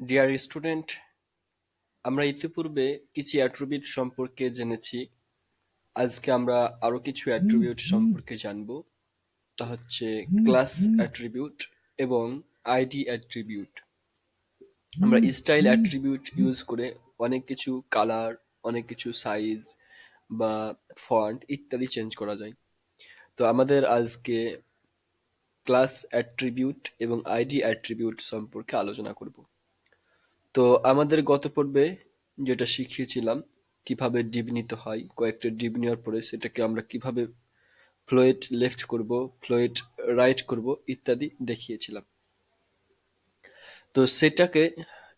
Dear student, আমরা ইতিপূর্বে কিছু অ্যাট্রিবিউট সম্পর্কে জেনেছি। আজকে আমরা আরো কিছু অ্যাট্রিবিউট সম্পর্কে জানব। তা হচ্ছে ক্লাস অ্যাট্রিবিউট এবং আইডি অ্যাট্রিবিউট। আমরা স্টাইল অ্যাট্রিবিউট ইউজ করে অনেক কিছু কালার, অনেক কিছু সাইজ বা ফন্ট ইত্যাদি চেঞ্জ করা যায়। তো আমাদের আজকে ক্লাস অ্যাট্রিবিউট এবং আইডি অ্যাট্রিবিউট সম্পর্কে আলোচনা করব। তো আমাদের গত পর্বে যেটা শিখিয়েছিলাম কিভাবে ডিভ নিতে হয়, কয়েকটা ডিভ নেওয়ার পরে সেটাকে আমরা কিভাবে ফ্লোয়েট লেফট করব, ফ্লোয়েট রাইট করব ইত্যাদি দেখিয়েছিলাম। তো সেটাকে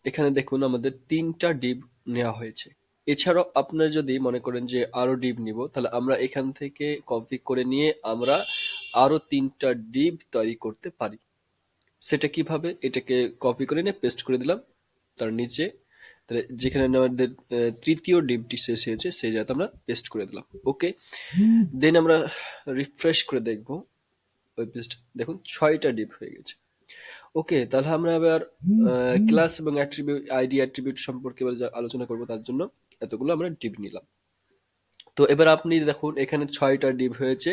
এখানে দেখুন আমাদের 3টা ডিভ নেওয়া হয়েছে। এছাড়াও আপনারা যদি মনে করেন যে আরো ডিভ নিব, তাহলে আমরা এখান থেকে কপি করে নিয়ে আমরা আরো 3টা ডিভ তৈরি করতে পারি। সেটা কিভাবে? এটাকে কপি করে নিয়ে পেস্ট করে দিলাম তার নিচে, তাহলে যেখানে আমাদের তৃতীয় ডিভটি শেষ হয়েছে সেই জায়গাতে আমরা পেস্ট করে দিলাম। ওকে, দেন আমরা রিফ্রেশ করে দেখব ওই পেস্ট, দেখুন 6টা ডিভ হয়ে গেছে। ওকে, তাহলে আমরা এবার ক্লাস এবং অ্যাট্রিবিউট, আইডি অ্যাট্রিবিউট সম্পর্কে এবার আলোচনা করব। তার জন্য এতগুলো আমরা ডিভ নিলাম। তো এবার আপনি দেখুন এখানে 6টা ডিভ হয়েছে,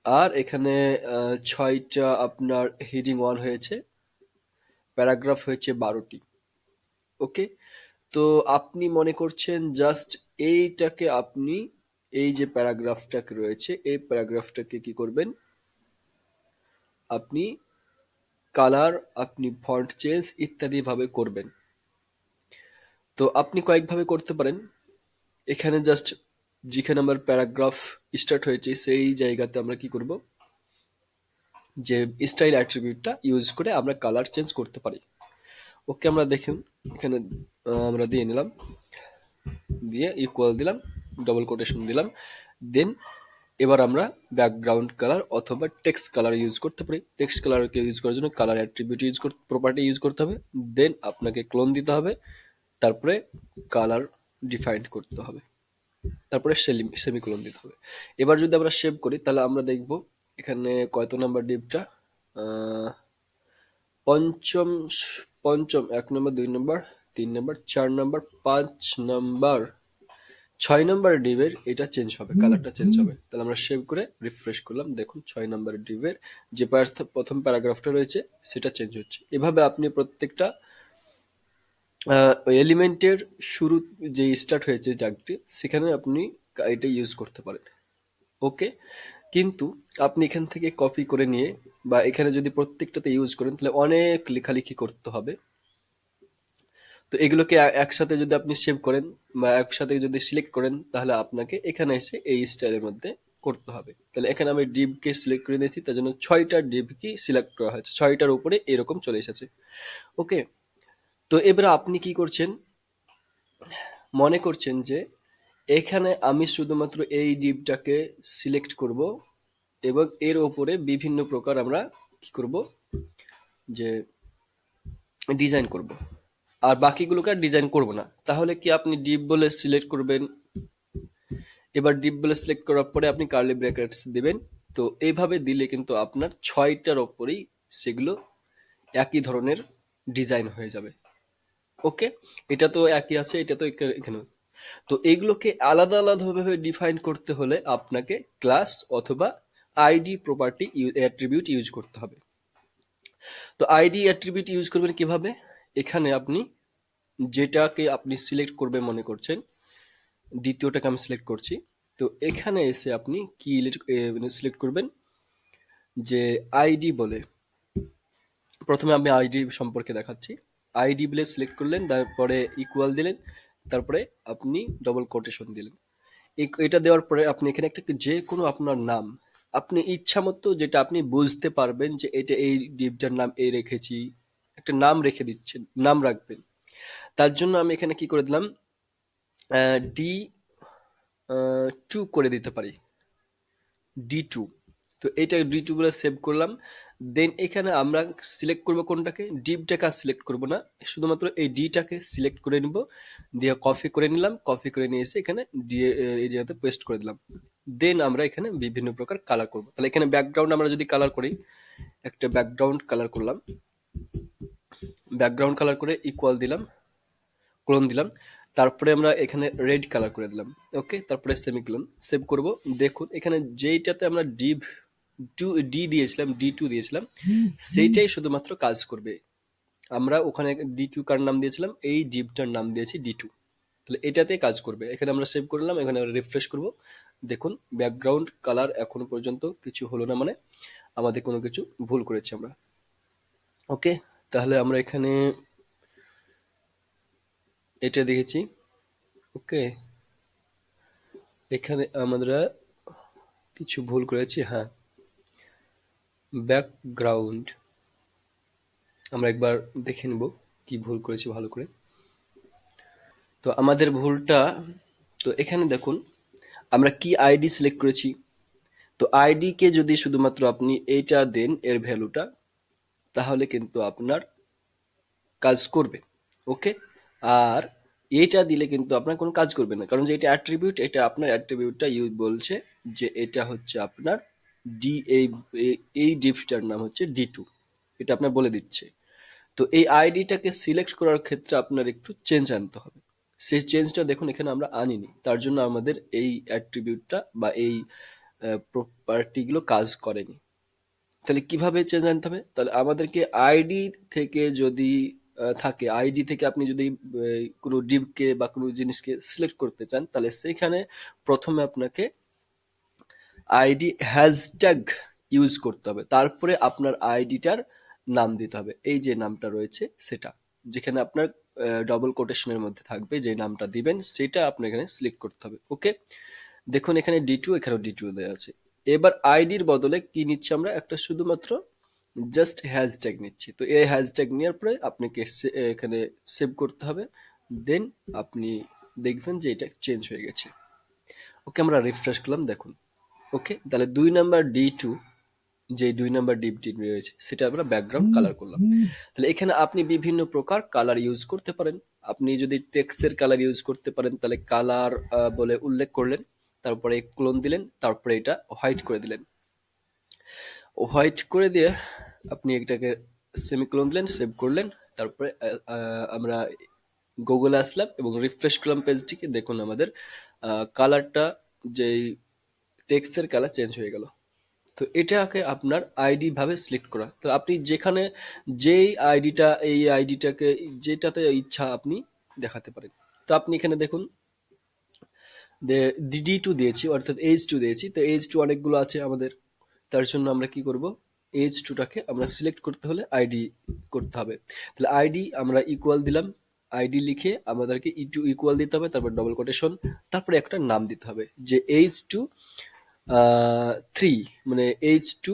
আর এখানে 6টা আপনার হেডিং 1 হয়েছে, প্যারাগ্রাফ হয়েছে 12টি। ওকে, তো আপনি মনে করছেন জাস্ট এইটাকে আপনি, এই যে প্যারাগ্রাফটাকে রয়েছে এই প্যারাগ্রাফটাকে কি করবেন, আপনি কালার, আপনি ফন্ট চেঞ্জ ইত্যাদি ভাবে করবেন। তো আপনি কয়েকভাবে করতে পারেন। এখানে জাস্ট যেখানে আমার প্যারাগ্রাফ স্টার্ট হয়েছে সেই জায়গাতে আমরা কি করব, যে স্টাইল অ্যাট্রিবিউটটা ইউজ করে আমরা কালার চেঞ্জ করতে পারি। ওকে, আমরা দেখুন এখানে আমরা দিয়ে নিলাম, দিয়ে ইকুয়াল দিলাম, ডবল কোটেশন দিলাম, দেন এবার আমরা ব্যাকগ্রাউন্ড কালার অথবা টেক্সট কালার ইউজ করতে পারি। টেক্সট কালারকে ইউজ করার জন্য কালার অ্যাট্রিবিউট ইউজ করতে, প্রপার্টি ইউজ করতে হবে, দেন আপনাকে ক্লোন দিতে হবে, তারপরে কালার ডিফাইন করতে হবে, তারপরে সেমিকোলন দিতে হবে। এবার যদি আমরা সেভ করি তাহলে আমরা দেখব এখানে কত নাম্বার ডিভটা, পঞ্চম, পঞ্চম, 1 নম্বর, 2 নম্বর, 3 নম্বর, 4 নম্বর, 5 নম্বর, 6 নম্বর ডিভের এটা চেঞ্জ হবে, কালারটা চেঞ্জ হবে। তাহলে আমরা সেভ করে রিফ্রেশ করলাম, দেখুন 6 নম্বর ডিভের যে প্রথম প্যারাগ্রাফটা রয়েছে সেটা চেঞ্জ হচ্ছে। এভাবে আপনি প্রত্যেকটা এলিমেন্টের শুরু যে স্টার্ট হয়েছে ডাকটি, সেখানে আপনি এটা ইউজ করতে পারেন। ওকে, কিন্তু আপনি এখান থেকে কপি করে নিয়ে বা এখানে যদি প্রত্যেকটাতে ইউজ করেন তাহলে অনেক লেখালেখি করতে হবে। তো এগুলোকে একসাথে যদি আপনি সেভ করেন বা একসাথে যদি সিলেক্ট করেন তাহলে আপনাকে এখানে এসে এই স্টাইলের মধ্যে করতে হবে। তাহলে এখানে আমি ডিভকে সিলেক্ট করে নিয়েছি, তার জন্য 6টা ডিভকে সিলেক্ট করা হয়েছে, 6টার উপরে এরকম চলে এসেছে। ওকে, তো এবার আপনি কি করছেন, মনে করছেন যে এখানে আমি শুধুমাত্র এই ডিভটাকে সিলেক্ট করব এবং এর ওপরে বিভিন্ন প্রকার আমরা কি করব, যে ডিজাইন করব, আর বাকিগুলোকে আর ডিজাইন করব না। তাহলে কি আপনি ডিভ বলে সিলেক্ট করবেন, এবার ডিভ বলে সিলেক্ট করার পরে আপনি কার্লি ব্র্যাকেটস দিবেন। তো এইভাবে দিলে কিন্তু আপনার 6টার ওপরেই সেগুলো একই ধরনের ডিজাইন হয়ে যাবে। ওকে, এটা তো একই আছে, এটা তো এখানে। তো এইগুলোকে আলাদা আলাদাভাবে ডিফাইন করতে হলে আপনাকে ক্লাস অথবা আইডি প্রপার্টি অ্যাট্রিবিউট ইউজ করতে হবে। তো আইডি অ্যাট্রিবিউট ইউজ করবেন কিভাবে, এখানে আপনি যেটাকে আপনি সিলেক্ট করবে মনে করছেন, দ্বিতীয়টাকে আমি সিলেক্ট করছি, তো এখানে এসে আপনি কি সিলেক্ট করবেন, যে আইডি বলে, প্রথমে আমি আইডি সম্পর্কে দেখাচ্ছি। আইডি বলে সিলেক্ট করলেন, তারপরে ইকুয়াল দিলেন, তারপরে আপনি ডবল কোটেশন দিলেন। এটা দেওয়ার পরে আপনি এখানে একটা যে কোনো আপনার নাম, আপনি ইচ্ছা মতো যেটা আপনি বুঝতে পারবেন যে এটা এই ডিভটার নাম এই রেখেছি, একটা নাম রেখে দিচ্ছেন, নাম রাখবেন। তার জন্য আমি এখানে কি করে দিলাম, D2 করে দিতে পারি, D2। তো এইটা D2 বলে সেভ করলাম। দেন এখানে আমরা সিলেক্ট করব কোনটাকে, ডিভটাকে আর সিলেক্ট করব না, শুধুমাত্র এই ডিটাকে সিলেক্ট করে নিব, দিয়ে কপি করে নিলাম, কপি করে নিয়ে এসে এখানে দিয়ে এই জায়গাতে পেস্ট করে দিলাম। দেন আমরা এখানে বিভিন্ন প্রকার কালার করব। তাহলে এখানে ব্যাকগ্রাউন্ড আমরা যদি কালার করি, একটা ব্যাকগ্রাউন্ড কালার করলাম, ব্যাকগ্রাউন্ড কালার করে ইকুয়াল দিলাম, ক্লোন দিলাম, তারপরে আমরা এখানে রেড কালার করে দিলাম। ওকে, তারপরে সেমিকোলন, সেভ করব। দেখুন এখানে যেইটাতে আমরা ডি দিয়েছিলাম, D2 দিয়েছিলাম, সেইটাই শুধুমাত্র কাজ করবে। আমরা ওখানে D2 কার নাম দিয়েছিলাম, এই ডিভটার নাম দিয়েছি D2, তাহলে এটাতে কাজ করবে। এখানে আমরা সেভ করলাম, এখানে রিফ্রেশ করব। দেখুন ব্যাকগ্রাউন্ড কালার এখনো পর্যন্ত কিছু হলো না, মানে আমাদের কোনো কিছু ভুল করেছি আমরা। ওকে, তাহলে আমরা এখানে এটা দেখেছি। ওকে, এখানে আমরা কিছু ভুল করেছি, হ্যাঁ। ব্যাকগ্রাউন্ড আমরা একবার দেখে নেব কি ভুল করেছি ভালো করে। তো আমাদের ভুলটা, তো এখানে দেখুন আমরা কি আইডি সিলেক্ট করেছি। তো আইডি কে যদি শুধুমাত্র আপনি এইটা দেন, এর ভ্যালুটা, তাহলে কিন্তু আপনার কাজ করবে। ওকে, আর এইটা দিলে কিন্তু আপনার কোনো কাজ করবে না, কারণ যে এটা অ্যাট্রিবিউট, এটা আপনার অ্যাট্রিবিউটটা বলছে যে এটা হচ্ছে আপনার ডি, এই ডিভটার নাম হচ্ছে D2, এটা আপনার বলে দিচ্ছে। তো এই আইডিটাকে সিলেক্ট করার ক্ষেত্রে আপনার একটু চেঞ্জ আনতে হবে। সেই চেঞ্জটা দেখুন এখানে আমরা আনিনি, তার জন্য আমাদের এই অ্যাট্রিবিউটটা বা এই প্রপার্টিগুলো কাজ করেনি। তাহলে কিভাবে চেঞ্জ আনতে হবে? তাহলে আমাদেরকে আইডি থেকে যদি থাকে, আইডি থেকে আপনি যদি কোনো ডিভকে বা কোনো জিনিসকে সিলেক্ট করতে চান, তাহলে সেখানে প্রথমে আপনাকে আইডি হ্যাশট্যাগ ইউজ করতে হবে, তারপরে আপনার আইডিটার নাম দিতে হবে, এই যে নামটা রয়েছে সেটা, যেখানে আপনার ডবল কোটেশনের মধ্যে থাকবে যে নামটা দিবেন, সেটা আপনার এখানে সিলেক্ট করতে হবে। ওকে, দেখুন এখানে D2, এখানেও D2 দেওয়া আছে। এবার আইডির বদলে কি নিচ্ছি আমরা, একটা শুধুমাত্র জাস্ট হ্যাশট্যাগ নিচ্ছি। তো এই হ্যাশট্যাগ নেওয়ার পরে আপনাকে এখানে সেভ করতে হবে, দেন আপনি দেখবেন যে এটা চেঞ্জ হয়ে গেছে। ওকে, আমরা রিফ্রেশ করলাম, দেখুন। ওকে, তাহলে 2 নাম্বার D2, যে 2 নাম্বার ডিপটি রয়েছে সেটা আমরা ব্যাকগ্রাউন্ড কালার করলাম। তাহলে এখানে আপনি বিভিন্ন প্রকার কালার ইউজ করতে পারেন। আপনি যদি টেক্সটের কালার ইউজ করতে পারেন, তাহলে কালার বলে উল্লেখ করলেন, তারপরে ক্লোন দিলেন, তারপরে এটা হোয়াইট করে দিলেন। হোয়াইট করে দিয়ে আপনি এটাকে সেমিকোলন দিলেন, সেভ করলেন, তারপরে আমরা গুগলে আসলাম এবং রিফ্রেশ করলাম পেজটিকে। দেখুন আমাদের কালারটা, যেই টেক্সটের কালার চেঞ্জ হয়ে গেল। তো এটাকে আপনার আইডি ভাবে সিলেক্ট করা। তো আপনি যেখানে যেই আইডিটা, এই আইডিটাকে যেটাতে ইচ্ছা আপনি দেখাতে পারেন। তো আপনি এখানে দেখুন D2 দিয়েছি, অর্থাৎ H2 দিয়েছি। তো H2 অনেকগুলো আছে আমাদের, তার জন্য আমরা কি করব, H2টাকে আমরা সিলেক্ট করতে হলে আইডি করতে হবে। তাহলে আইডি আমরা ইকুয়াল দিলাম, আইডি লিখে আমাদেরকে ইকুয়াল দিতে হবে, তারপর ডবল কোটেশন, তারপরে একটা নাম দিতে হবে যে H2 3, মানে H2,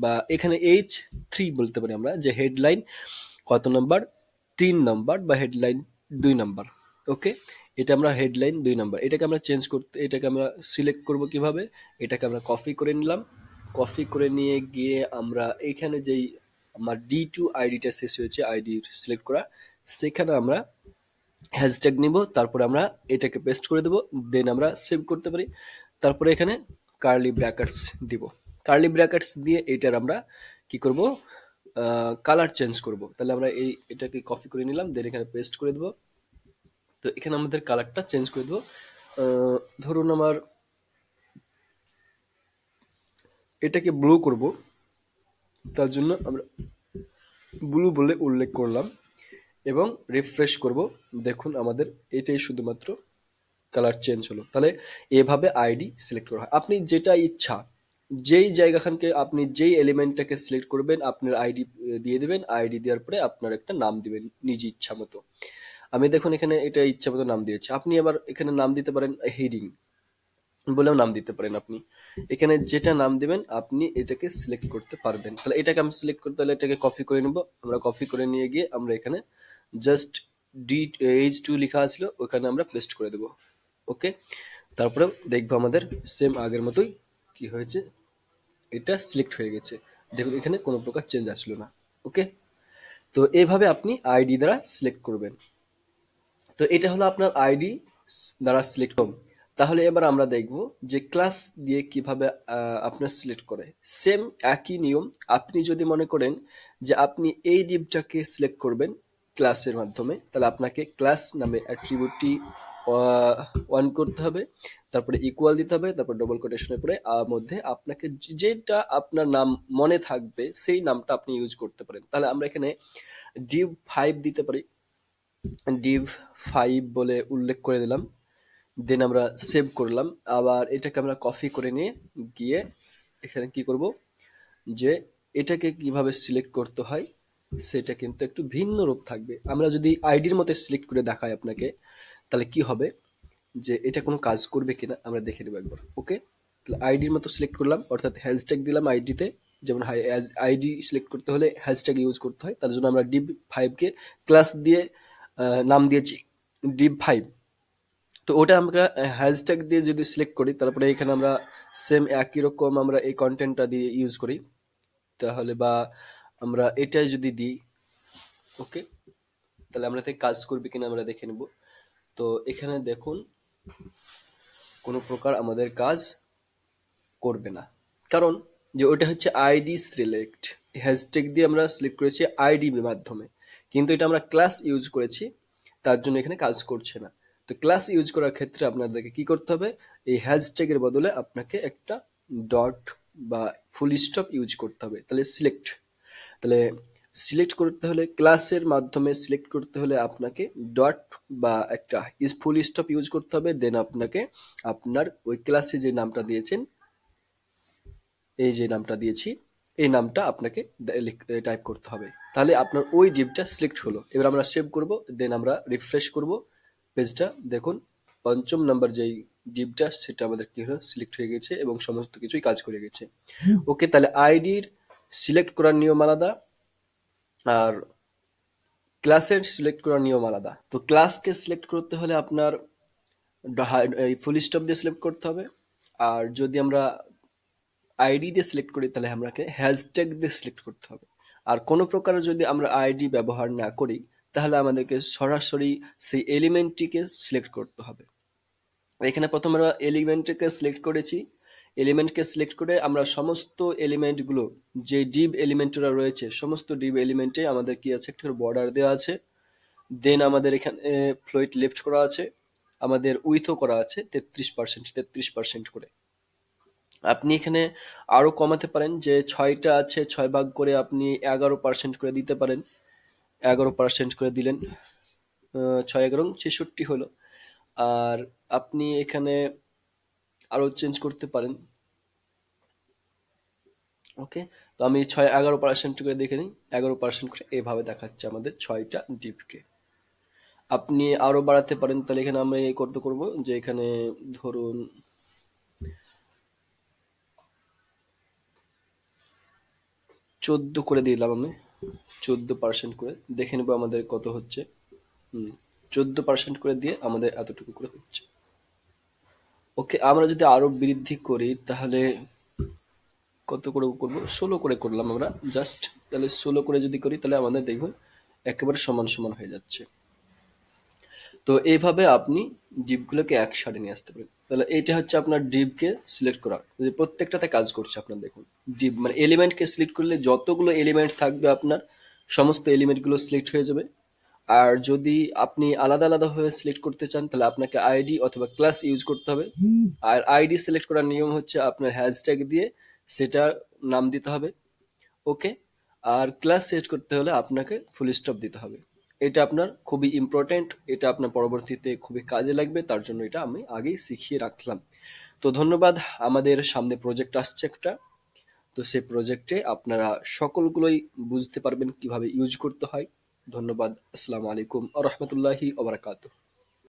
বা এখানে H3 বলতে পারি আমরা, যে হেডলাইন কত নাম্বার, 3 নাম্বার, বা হেডলাইন 2 নাম্বার। ওকে, এটা আমরা হেডলাইন 2 নাম্বার, এটাকে আমরা চেঞ্জ করতে, এটাকে আমরা সিলেক্ট করব কিভাবে, এটাকে আমরা কপি করে নিলাম। কপি করে নিয়ে গিয়ে আমরা এখানে যেই আমার D2 আইডিটা শেষ হয়েছে, আইডি সিলেক্ট করা, সেখানে আমরা হ্যাশট্যাগ নিব, তারপরে আমরা এটাকে পেস্ট করে দেব, দেন আমরা সেভ করতে পারি। তারপরে এখানে কার্লি ব্র্যাকেটস দিব, কার্লি ব্র্যাকেটস দিয়ে এটার আমরা কি করব, কালার চেঞ্জ করব। তাহলে আমরা এটাকে কপি করে নিলাম, দেন এখানে পেস্ট করে দেব। তো এখানে আমাদের কালারটা চেঞ্জ করে দেব। ধরুন আমার এটাকে ব্লু করব, তার জন্য আমরা ব্লু বলে উল্লেখ করলাম এবং রিফ্রেশ করব। দেখুন আমাদের এটাই শুধুমাত্র কালার চেঞ্জ হলো। তাহলে এভাবে আইডি সিলেক্ট করা হয়। আপনি যেটা ইচ্ছা, যেই জায়গাখানকে আপনি যেই এলিমেন্টটাকে সিলেক্ট করবেন, আপনার আইডি দিয়ে দিবেন, আইডি দেওয়ার পরে আপনার একটা নাম দিবেন নিজ ইচ্ছা মতো। আমি দেখুন এখানে এটা ইচ্ছা মতো নাম দিয়েছি, আপনি আবার এখানে নাম দিতে পারেন হেডিং বলেও নাম দিতে পারেন। আপনি এখানে যেটা নাম দিবেন আপনি এটাকে সিলেক্ট করতে পারবেন। তাহলে এটাকে আমি সিলেক্ট করতে হলে এটাকে কপি করে নেব, আমরা কপি করে নিয়ে গিয়ে আমরা এখানে জাস্ট H2 লেখা আছিল ওখানে আমরা পেস্ট করে দেব। ওকে, তারপরে দেখবো আমাদের সেম আগের মতোই কি হয়েছে, এটা সিলেক্ট হয়ে গেছে। দেখুন এখানে কোনো প্রকার চেঞ্জ আসলো না। ওকে, তো এইভাবে আপনি আইডি দ্বারা সিলেক্ট করবেন। তো এটা হলো আপনার আইডি দ্বারা সিলেক্ট করুন। তাহলে এবার আমরা দেখব যে ক্লাস দিয়ে কিভাবে আপনার সিলেক্ট করে। সেম একই নিয়ম, আপনি যদি মনে করেন যে আপনি এই ডিভটাকে সিলেক্ট করবেন, ক্লাসের মাধ্যমে, তাহলে আপনাকে ক্লাস নামে অ্যাট্রিবিউটটি অন করতে হবে, তারপরে ইকুয়াল দিতে হবে, তারপর ডবল কোটেশনের পরে মধ্যে আপনাকে যেটা আপনার নাম মনে থাকবে সেই নামটা আপনি ইউজ করতে পারেন। তাহলে আমরা এখানে div5 দিতে পারি, div5 বলে উল্লেখ করে দিলাম, দেন আমরা সেভ করলাম। আবার এটাকে আমরা কপি করে নিয়ে গিয়ে এখানে কি করব, যে এটাকে কিভাবে সিলেক্ট করতে হয় সেটা কিন্তু একটু ভিন্ন রূপ থাকবে। আমরা যদি আইডির মতো সিলেক্ট করে দেখাই আপনাকে, তাহলে কি হবে, যে এটা কোনো কাজ করবে কিনা আমরা দেখে নেবো একবার। ওকে, তাহলে আইডির মতো সিলেক্ট করলাম, অর্থাৎ হ্যাশট্যাগ দিলাম আইডিতে, যেমন আইডি সিলেক্ট করতে হলে হ্যাশট্যাগ ইউজ করতে হয়, তার জন্য আমরা div5 কে ক্লাস দিয়ে নাম দিয়েছি div5। তো ওটা আমরা হ্যাশট্যাগ দিয়ে যদি সিলেক্ট করি, তারপরে এখানে আমরা সেম একই রকম আমরা এই কন্টেন্টটা দিয়ে ইউজ করি, তাহলে বা আমরা এটাই যদি দিই, ওকে, তাহলে আমরা থেকে কাজ করবে কিনা আমরা দেখে নেব। তো এখানে দেখুন কোনো প্রকার আমাদের কাজ করবে না, কারণ যে ওটা হচ্ছে আইডি সিলেক্ট, হ্যাশট্যাগ দিয়ে আমরা সিলেক্ট করেছি আইডি মাধ্যমে, কিন্তু এটা আমরা ক্লাস ইউজ করেছি, তার জন্য এখানে কাজ করছে না। তো ক্লাস ইউজ করার ক্ষেত্রে আপনাদেরকে কি করতে হবে, এই হ্যাশট্যাগের বদলে আপনাকে একটা ডট বা ফুল স্টপ ইউজ করতে হবে। তাহলে সিলেক্ট করতে হলে ক্লাসের মাধ্যমে সিলেক্ট করতে হলে আপনাকে ডট বা একটা ফুল স্টপ ইউজ করতে হবে, দেন আপনাকে আপনার ওই ক্লাসে যে নামটা দিয়েছেন, এই যে নামটা দিয়েছি এই নামটা আপনাকে টাইপ করতে হবে, তাহলে আপনার ওই ডিভটা সিলেক্ট হলো। এবার আমরা সেভ করব, দেন আমরা রিফ্রেশ করব পেজটা, দেখুন পঞ্চম নাম্বার যেই ডিভটা সেটা আমাদের কি হলো, সিলেক্ট হয়ে গেছে এবং সমস্ত কিছুই কাজ করে গেছে। ওকে, তাহলে আইডির সিলেক্ট করার নিয়ম আলাদা আর ক্লাসের সিলেক্ট করার নিয়ম আলাদা। তো ক্লাসকে সিলেক্ট করতে হলে আপনার ফুল স্টপ দিয়ে সিলেক্ট করতে হবে, আর যদি আমরা আইডি দিয়ে সিলেক্ট করি তাহলে আমাকে হ্যাশট্যাগ দিয়ে সিলেক্ট করতে হবে। আর কোনো প্রকার যদি আমরা আইডি ব্যবহার না করি তাহলে আমাদেরকে সরাসরি সেই এলিমেন্টটিকে সিলেক্ট করতে হবে। এখানে প্রথমে আমরা এলিমেন্টকে সিলেক্ট করেছি, এলিমেন্টকে সিলেক্ট করে আমরা সমস্ত এলিমেন্টগুলো, যে ডিভ এলিমেন্টরা রয়েছে সমস্ত ডিভ এলিমেন্টে আমাদের কি আছে, একটা বর্ডার দেওয়া আছে, দেন আমাদের এখানে ফ্লোট লেফট করা আছে, আমাদের উইথও করা আছে 33% করে। আপনি এখানে আরো কমাতে পারেন, যে 6টা আছে 6 ভাগ করে আপনি 11% করে দিতে পারেন, 11% করে দিলেন, 6 11 66 হলো। আর আপনি এখানে আরো চেঞ্জ করতে পারেন। ওকে, তো আমি 11% করে দেখে নিই, 11% করে এভাবে দেখাচ্ছে আমাদের 6টা ডিপকে। আপনি আরো বাড়াতে পারেন, তাহলে এখানে আমরা এই করবো যে এখানে ধরুন 14 করে দিলাম আমি, 14% করে দেখে নেবো আমাদের কত হচ্ছে। 14% করে দিয়ে আমাদের এতটুকু করে হচ্ছে। ওকে, আমরা যদি আরো বৃদ্ধি করি তাহলে কত করে করবো, 16 করে করলাম আমরা জাস্ট, তাহলে 16 করে যদি করি তাহলে আমাদের দেখবেন একেবারে সমান সমান হয়ে যাচ্ছে। তো এইভাবে আপনি ডিপগুলোকে একসাথে নিয়ে আসতে পারেন। তাহলে এইটা হচ্ছে আপনার ডিপকে সিলেক্ট করা, যে প্রত্যেকটাতে কাজ করছে আপনার। দেখুন ডিপ মানে এলিমেন্টকে সিলেক্ট করলে যতগুলো এলিমেন্ট থাকবে আপনার সমস্ত এলিমেন্টগুলো সিলেক্ট হয়ে যাবে। আর যদি আপনি আলাদা আলাদা ভাবে সিলেক্ট করতে চান তাহলে আপনাকে আইডি অথবা ক্লাস ইউজ করতে হবে। আর আইডি সিলেক্ট করার নিয়ম হচ্ছে আপনার হ্যাশট্যাগ দিয়ে সেটা নাম দিতে হবে। ওকে, আর ক্লাস সেট করতে হলে আপনাকে ফুল স্টপ দিতে হবে। এটা আপনার খুবই ইম্পর্টেন্ট, এটা আপনার পরবর্তীতে খুবই কাজে লাগবে, তার জন্য এটা আমি আগেই শিখিয়ে রাখলাম। তো ধন্যবাদ। আমাদের সামনে প্রজেক্ট আসছে একটা, তো সেই প্রজেক্টে আপনারা সকলগুলোই বুঝতে পারবেন কিভাবে ইউজ করতে হয়। ধন্যবাদ। আসসালামু আলাইকুম ওয়া রাহমাতুল্লাহি ওয়া বারাকাতুহু।